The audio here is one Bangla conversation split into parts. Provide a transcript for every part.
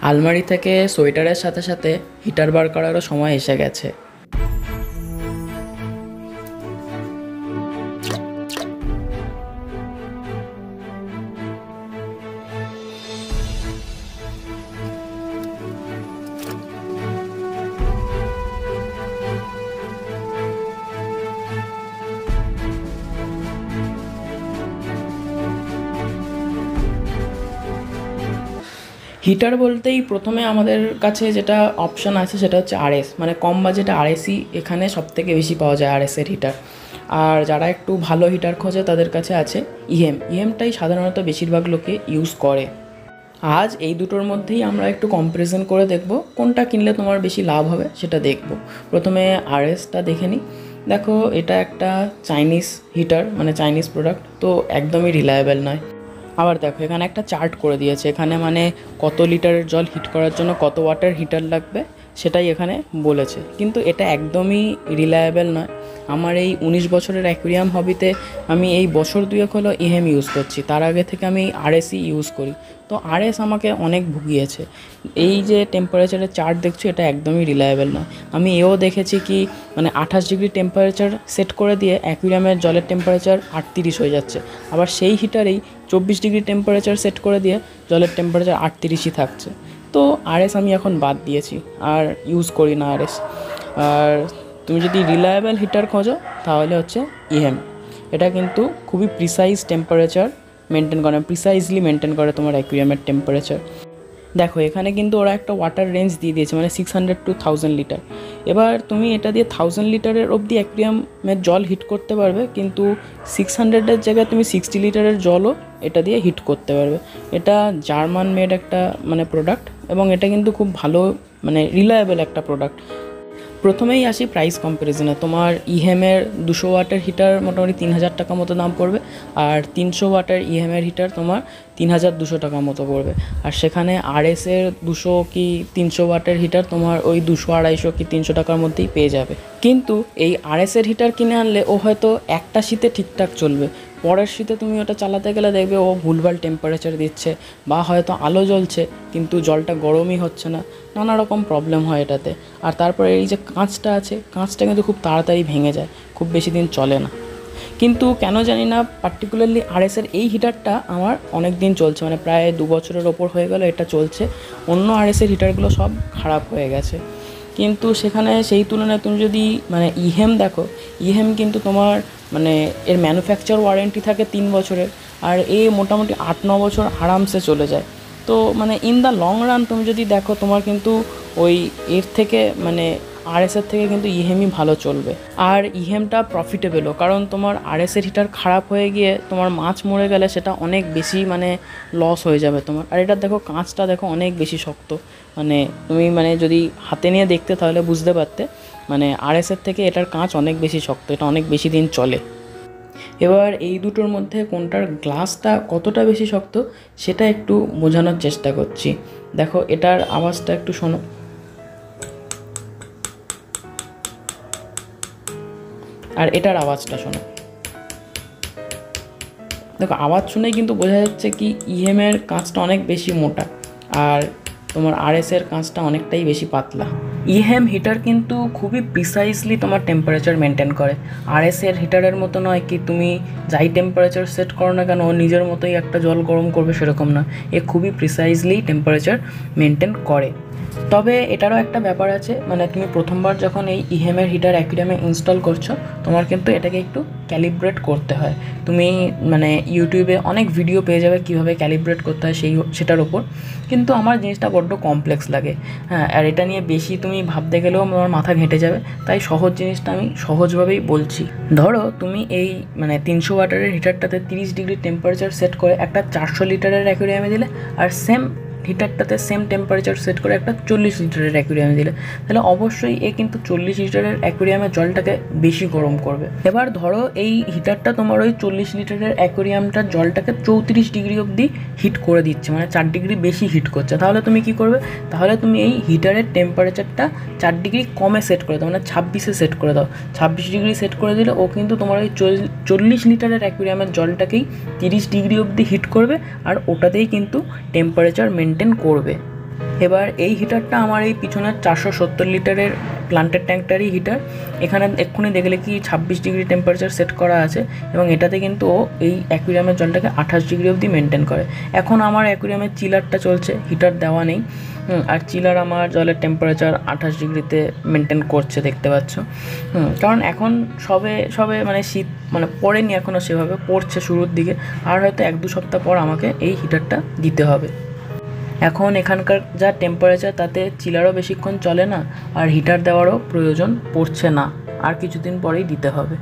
আলমারি থেকে সোয়েটারের সাথে সাথে হিটার বার করারও সময় এসে গেছে। হিটার বলতেই প্রথমে আমাদের কাছে যেটা অপশান আছে সেটা হচ্ছে আরএস, মানে কম বাজেটে আরএসই এখানে সবথেকে বেশি পাওয়া যায়, আরএসের হিটার। আর যারা একটু ভালো হিটার খোঁজে তাদের কাছে আছে ইএমটাই সাধারণত বেশিরভাগ লোকে ইউজ করে। আজ এই দুটোর মধ্যেই আমরা একটু কম্পারিজন করে দেখব কোনটা কিনলে তোমার বেশি লাভ হবে সেটা দেখব। প্রথমে আরএসটা দেখে নিই। দেখো, এটা একটা চাইনিজ হিটার, মানে চাইনিজ প্রোডাক্ট, তো একদমই রিলায়েবল নয়। আবার দেখো, এখানে একটা চার্ট করে দিয়েছে, এখানে মানে কত লিটারের জল হিট করার জন্য কত ওয়াটের হিটার লাগবে সেটাই এখানে বলেছে, কিন্তু এটা একদমই রিলায়েবল নয়। আমার এই 19 বছরের অ্যাকুয়ারিয়াম হবিতে আমি এই বছর দুয়েক হলো ইএম ইউজ করছি, তার আগে থেকে আমি আরএসই ইউজ করি। তো আরএস আমাকে অনেক ভুগিয়েছে। এই যে টেম্পারেচারের চার্ট দেখছো, এটা একদমই রিলায়েবল নয়। আমি এও দেখেছি কি, মানে 28 ডিগ্রি টেম্পারেচার সেট করে দিয়ে অ্যাকুয়ারিয়ামের জলের টেম্পারেচার 38 হয়ে যাচ্ছে, আবার সেই হিটারেই 24 ডিগ্রি টেম্পারেচার সেট করে দিয়ে জলের টেম্পারেচার 38ই থাকছে। তো আরএস আমি এখন বাদ দিয়েছি, আর ইউজ করি না আরএস। আর তুমি যদি রিলায়েবল হিটার খোঁজো তাহলে হচ্ছে ইএম। এটা কিন্তু খুবই প্রিসাইজ টেম্পারেচার মেনটেন করে, প্রিসাইজলি মেনটেন করে তোমার অ্যাকুয়ারিয়ামের টেম্পারেচার। দেখো, এখানে কিন্তু ওরা একটা ওয়াটার রেঞ্জ দিয়ে দিয়েছে, মানে 600 to 1000 লিটার। এবার তুমি এটা দিয়ে 1000 লিটারের অবধি অ্যাকুয়ারিয়ামের জল হিট করতে পারবে, কিন্তু 600-এর জায়গায় তুমি 60 লিটারের জলও এটা দিয়ে হিট করতে পারবে। এটা জার্মান মেড একটা মানে প্রোডাক্ট, এবং এটা কিন্তু খুব ভালো, মানে রিলায়েবল একটা প্রোডাক্ট। প্রথমেই আসি প্রাইস কম্প্যারিজনে। তোমার ইএমের 200 ওয়াটের হিটার মোটামুটি 3000 টাকা মতো দাম পড়বে, আর 300 ওয়াটের ইএমের হিটার তোমার 3200 টাকা মতো পড়বে। আর সেখানে আরএসের 200 কি 300 ওয়াটের হিটার তোমার ওই 200, 250 কি 300 টাকার মধ্যেই পেয়ে যাবে। কিন্তু এই আরএসের হিটার কিনে আনলে ও হয়তো একটা শীতে ঠিকঠাক চলবে, পরের শীতে তুমি ওটা চালাতে গেলে দেখবে ও ভুলভাল টেম্পারেচার দিচ্ছে, বা হয়তো আলো জ্বলছে কিন্তু জলটা গরমই হচ্ছে না, নানা রকম প্রবলেম হয় এটাতে। আর তারপরে এই যে কাঁচটা আছে, কাঁচটা কিন্তু খুব তাড়াতাড়ি ভেঙে যায়, খুব বেশি দিন চলে না। কিন্তু কেন জানি না পার্টিকুলারলি আরএসের এই হিটারটা আমার অনেক দিন চলছে, মানে প্রায় 2 বছরের ওপর হয়ে গেল এটা চলছে। অন্য আরএসের হিটারগুলো সব খারাপ হয়ে গেছে। কিন্তু সেখানে সেই তুলনায় তুমি যদি মানে ইহেম দেখো, ইহেম কিন্তু তোমার মানে এর ম্যানুফ্যাকচার ওয়ারেন্টি থাকে 3 বছরের, আর এ মোটামুটি 8-9 বছর আরামসে চলে যায়। তো মানে ইন দ্য লং রান তুমি যদি দেখো, তোমার কিন্তু ওই এর থেকে মানে আরএসের থেকে কিন্তু ইহেমই ভালো চলবে। আর ইহেমটা প্রফিটেবলও, কারণ তোমার আরএসের হিটার খারাপ হয়ে গিয়ে তোমার মাছ মরে গেলে সেটা অনেক বেশি মানে লস হয়ে যাবে তোমার। আর এটা দেখো, কাঁচটা দেখো অনেক বেশি শক্ত, মানে তুমি মানে যদি হাতে নিয়ে দেখতে তাহলে বুঝতে পারতে, মানে আরএসের থেকে এটার কাঁচ অনেক বেশি শক্ত, এটা অনেক বেশি দিন চলে। এবার এই দুটোর মধ্যে কোনটার গ্লাসটা কতটা বেশি শক্ত সেটা একটু বোঝানোর চেষ্টা করছি। দেখো, এটার আওয়াজটা একটু শোনো, আর এটার আওয়াজটা শোনো। দেখো, আওয়াজ শুনেই কিন্তু বোঝা যাচ্ছে কি ইএমের কাঁচটা অনেক বেশি মোটা, আর তোমার আরএসের কাঁচটা অনেকটাই বেশি পাতলা। ইএম হিটার কিন্তু খুবই প্রিসাইজলি তোমার টেম্পারেচার মেনটেন করে। আরএসের হিটারের মতো নয় কি তুমি যাই টেম্পারেচার সেট করো না কেন ও নিজের মতোই একটা জল গরম করবে, সেরকম না। এ খুবই প্রিসাইজলি টেম্পারেচার মেনটেন করে। তবে এটারও একটা ব্যাপার আছে, মানে তুমি প্রথমবার যখন এই ইএমের হিটার অ্যাকুয়ারিয়ামে ইনস্টল করছো, তোমার কিন্তু এটাকে একটু ক্যালিব্রেট করতে হয়। তুমি মানে ইউটিউবে অনেক ভিডিও পেয়ে যাবে কীভাবে ক্যালিব্রেট করতে হয় সেটার ওপর, কিন্তু আমার জিনিসটা বড্ড কমপ্লেক্স লাগে। হ্যাঁ, আর এটা নিয়ে বেশি তুমি ভাবতে গেলেও আমার মাথা ঘেঁটে যাবে, তাই সহজ জিনিসটা আমি সহজভাবেই বলছি। ধরো, তুমি এই মানে 300 ওয়াটারের হিটারটাতে 30 ডিগ্রি টেম্পারেচার সেট করে একটা 400 লিটারের অ্যাকুয়ারিয়ামে দিলে, আর সেম হিটারটাতে সেম টেম্পারেচার সেট করে একটা 40 লিটারের অ্যাকুয়ারিয়ামে দিলে, তাহলে অবশ্যই এ কিন্তু 40 লিটারের অ্যাকুয়ারিয়ামের জলটাকে বেশি গরম করবে। এবার ধরো এই হিটারটা তোমার ওই 40 লিটারের অ্যাকুয়ারিয়ামটার জলটাকে 34 ডিগ্রি অবধি হিট করে দিচ্ছে, মানে 4 ডিগ্রি বেশি হিট করছে। তাহলে তুমি কি করবে? তাহলে তুমি এই হিটারের টেম্পারেচারটা 4 ডিগ্রি কমে সেট করে দাও, মানে 26-এ সেট করে দাও। 26 ডিগ্রি সেট করে দিলে ও কিন্তু তোমার ওই 40 লিটারের অ্যাকুয়ারিয়ামের জলটাকেই 30 ডিগ্রি অবধি হিট করবে, আর ওটাতেই কিন্তু টেম্পারেচার মেনটেন করবে। এবার এই হিটারটা আমার এই পিছনের 470 লিটারের প্লান্টের ট্যাঙ্কটারই হিটার। এখানে এক্ষুনি দেখলে কি 26 ডিগ্রি টেম্পারেচার সেট করা আছে, এবং এটাতে কিন্তু ও এই অ্যাকুয়ারিয়ামের জলটাকে 28 ডিগ্রি অবধি মেনটেন করে। এখন আমার অ্যাকুয়ারিয়ামের চিলারটা চলছে, হিটার দেওয়া নেই, আর চিলার আমার জলের টেম্পারেচার 28 ডিগ্রিতে মেনটেন করছে, দেখতে পাচ্ছ। কারণ এখন সবে সবে মানে শীত মানে পড়েনি এখনও, সেভাবে পড়ছে শুরুর দিকে, আর হয়তো 1-2 সপ্তাহ পর আমাকে এই হিটারটা দিতে হবে। এখন এখানকার যা টেম্পারেচার তাতে চিলারও বেশিক্ষণ চলে না, আর হিটার দেওয়ারও প্রয়োজন পড়ছে না, আর কিছুদিন পরেই দিতে হবে।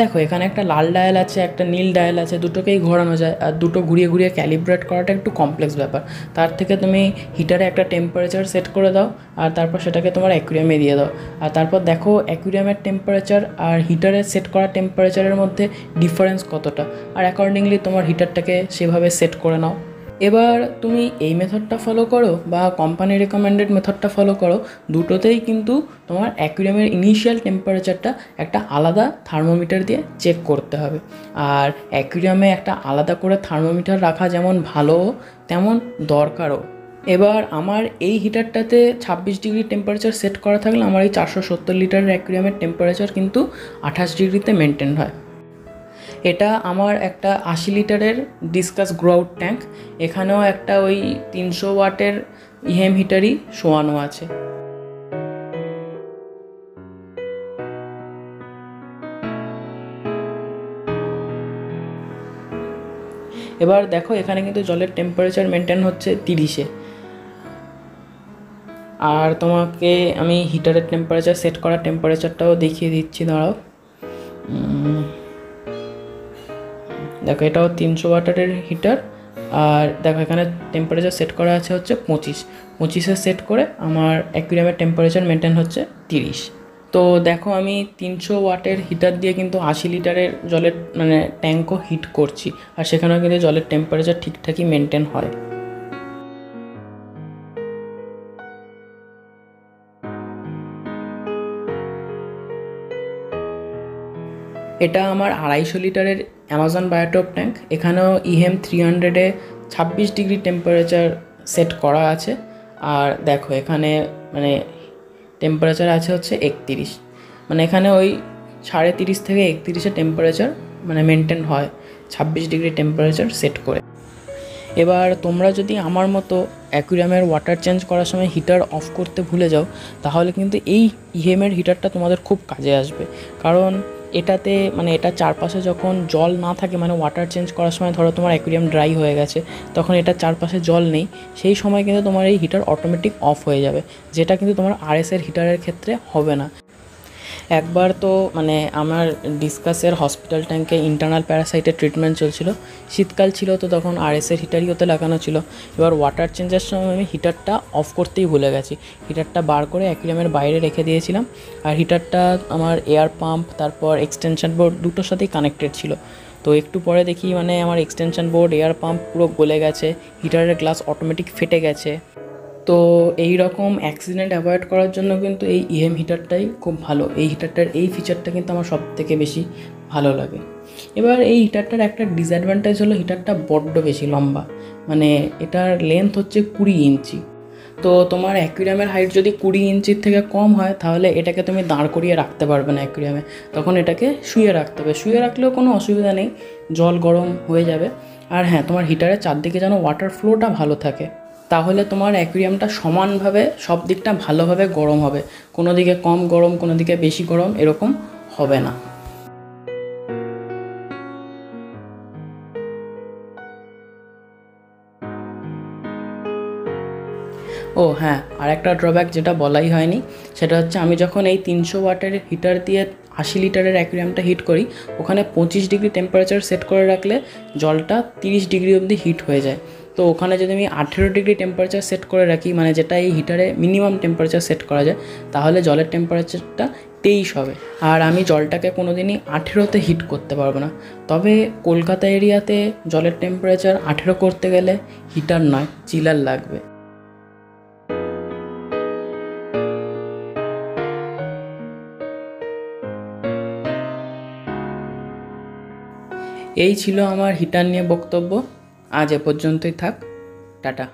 দেখো এখানে একটা লাল ডায়াল আছে, একটা নীল ডায়াল আছে, দুটোকেই ঘোরানো যায়, আর দুটো ঘুরিয়ে ঘুরিয়ে ক্যালিব্রেট করাটা একটু কমপ্লেক্স ব্যাপার। তার থেকে তুমি হিটারে একটা টেম্পারেচার সেট করে দাও, আর তারপর সেটাকে তোমার অ্যাকুয়ারিয়ামে দিয়ে দাও, আর তারপর দেখো অ্যাকুয়ারিয়ামের টেম্পারেচার আর হিটারে সেট করা টেম্পারেচারের মধ্যে ডিফারেন্স কতটা, আর অ্যাকর্ডিংলি তোমার হিটারটাকে সেভাবে সেট করে নাও। এবার তুমি এই মেথডটা ফলো করো বা কোম্পানি রেকমেন্ডেড মেথডটা ফলো করো, দুটোতেই কিন্তু তোমার অ্যাকুয়ারিয়ামের ইনিশিয়াল টেম্পারেচারটা একটা আলাদা থার্মোমিটার দিয়ে চেক করতে হবে। আর অ্যাকুয়ারিয়ামে একটা আলাদা করে থার্মোমিটার রাখা যেমন ভালো তেমন দরকারও। এবার আমার এই হিটারটাতে 26 ডিগ্রি টেম্পারেচার সেট করা থাকলে আমার এই 470 লিটারের অ্যাকুয়ারিয়ামের টেম্পারেচার কিন্তু 28 ডিগ্রিতে মেনটেন হয়। এটা আমার একটা 80 লিটারের ডিসকাস গ্রো আউট ট্যাঙ্ক, এখানেও একটা ওই 300 ওয়াটের ইহেম হিটারই শোয়ানো আছে। এবার দেখো এখানে কিন্তু জলের টেম্পারেচার মেনটেন হচ্ছে 30-এ, আর তোমাকে আমি হিটারের টেম্পারেচার সেট করা টেম্পারেচারটাও দেখিয়ে দিচ্ছি, দাঁড়াও। দেখো এটাও 300 ওয়াটের হিটার, আর দেখো এখানে টেম্পারেচার সেট করা আছে হচ্ছে 25-এ সেট করে আমার অ্যাকুয়ারিয়ামের টেম্পারেচার মেনটেন হচ্ছে 30। তো দেখো আমি 300 ওয়াটের হিটার দিয়ে কিন্তু 80 লিটারের জলের মানে ট্যাঙ্কও হিট করছি, আর সেখানেও কিন্তু জলের টেম্পারেচার ঠিকঠাকই মেনটেন হয়। এটা আমার 250 লিটারের অ্যামাজন বায়োটপ ট্যাঙ্ক, এখানেও ইহেম 300-এ 26 ডিগ্রি টেম্পারেচার সেট করা আছে, আর দেখো এখানে মানে টেম্পারেচার আছে হচ্ছে 31, মানে এখানে ওই 30.5 থেকে 31-এ টেম্পারেচার মানে মেনটেন হয় 26 ডিগ্রি টেম্পারেচার সেট করে। এবার তোমরা যদি আমার মতো অ্যাকুয়ারিয়ামের ওয়াটার চেঞ্জ করার সময় হিটার অফ করতে ভুলে যাও, তাহলে কিন্তু এই ইহেমের হিটারটা তোমাদের খুব কাজে আসবে। কারণ এটাতে মানে এটা চারপাশে যখন জল না থাকে, মানে ওয়াটার চেঞ্জ করার সময় ধরো তোমার অ্যাকুয়ারিয়াম ড্রাই হয়ে গেছে, তখন এটা চারপাশে জল নেই, সেই সময় কিন্তু তোমার এই হিটার অটোমেটিক অফ হয়ে যাবে, যেটা কিন্তু তোমার আরএসের হিটারের ক্ষেত্রে হবে না। একবার তো মানে আমার ডিসকাসের হসপিটাল ট্যাঙ্কে ইন্টারনাল প্যারাসাইটের ট্রিটমেন্ট চলছিল, শীতকাল ছিল, তো তখন আরএসের হিটারই ওতে লাগানো ছিল। এবার ওয়াটার চেঞ্জের সময় আমি হিটারটা অফ করতেই ভুলে গেছি, হিটারটা বার করে অ্যাকুয়ারিয়ামের বাইরে রেখে দিয়েছিলাম, আর হিটারটা আমার এয়ার পাম্প তারপর এক্সটেনশন বোর্ড দুটোর সাথেই কানেক্টেড ছিল। তো একটু পরে দেখি মানে আমার এক্সটেনশন বোর্ড এয়ার পাম্প পুরো গলে গেছে, হিটারের গ্লাস অটোমেটিক ফেটে গেছে। তো এই রকম অ্যাক্সিডেন্ট অ্যাভয়েড করার জন্য কিন্তু এই ইএম হিটারটাই খুব ভালো, এই হিটারটার এই ফিচারটা কিন্তু আমার সবথেকে বেশি ভালো লাগে। এবার এই হিটারটার একটা ডিসঅ্যাডভান্টেজ হলো হিটারটা বড্ড বেশি লম্বা, মানে এটার লেন্থ হচ্ছে 20 ইঞ্চি। তো তোমার অ্যাকুয়ারিয়ামের হাইট যদি 20 ইঞ্চির থেকে কম হয়, তাহলে এটাকে তুমি দাঁড় করিয়ে রাখতে পারবে না অ্যাকুয়ারিয়ামে, তখন এটাকে শুয়ে রাখতে হবে। শুয়ে রাখলেও কোনো অসুবিধা নেই, জল গরম হয়ে যাবে। আর হ্যাঁ, তোমার হিটারের চারদিকে যেন ওয়াটার ফ্লোটা ভালো থাকে, তাহলে তোমার অ্যাকুয়ারিয়ামটা সমানভাবে সব দিকটা ভালোভাবে গরম হবে, কোনো দিকে কম গরম কোনো দিকে বেশি গরম এরকম হবে না। ও হ্যাঁ, আর একটা ড্রব্যাক যেটা বলাই হয়নি, সেটা হচ্ছে আমি যখন এই 300 ওয়াটের হিটার দিয়ে 80 লিটারের অ্যাকুয়ারিয়ামটা হিট করি, ওখানে 25 ডিগ্রি টেম্পারেচার সেট করে রাখলে জলটা 30 ডিগ্রি অবধি হিট হয়ে যায়। তো ওখানে যদি আমি 18 ডিগ্রি টেম্পারেচার সেট করে রাখি, মানে যেটা এই হিটারে মিনিমাম টেম্পারেচার সেট করা যায়, তাহলে জলের টেম্পারেচারটা 23 হবে। আর আমি জলটাকে কোনো দিনই 18-তে হিট করতে পারবো না। তবে কলকাতা এরিয়াতে জলের টেম্পারেচার 18 করতে গেলে হিটার নয়, চিলার লাগবে। এই ছিল আমার হিটার নিয়ে বক্তব্য। আজ এ পর্যন্তই থাক। টাটা।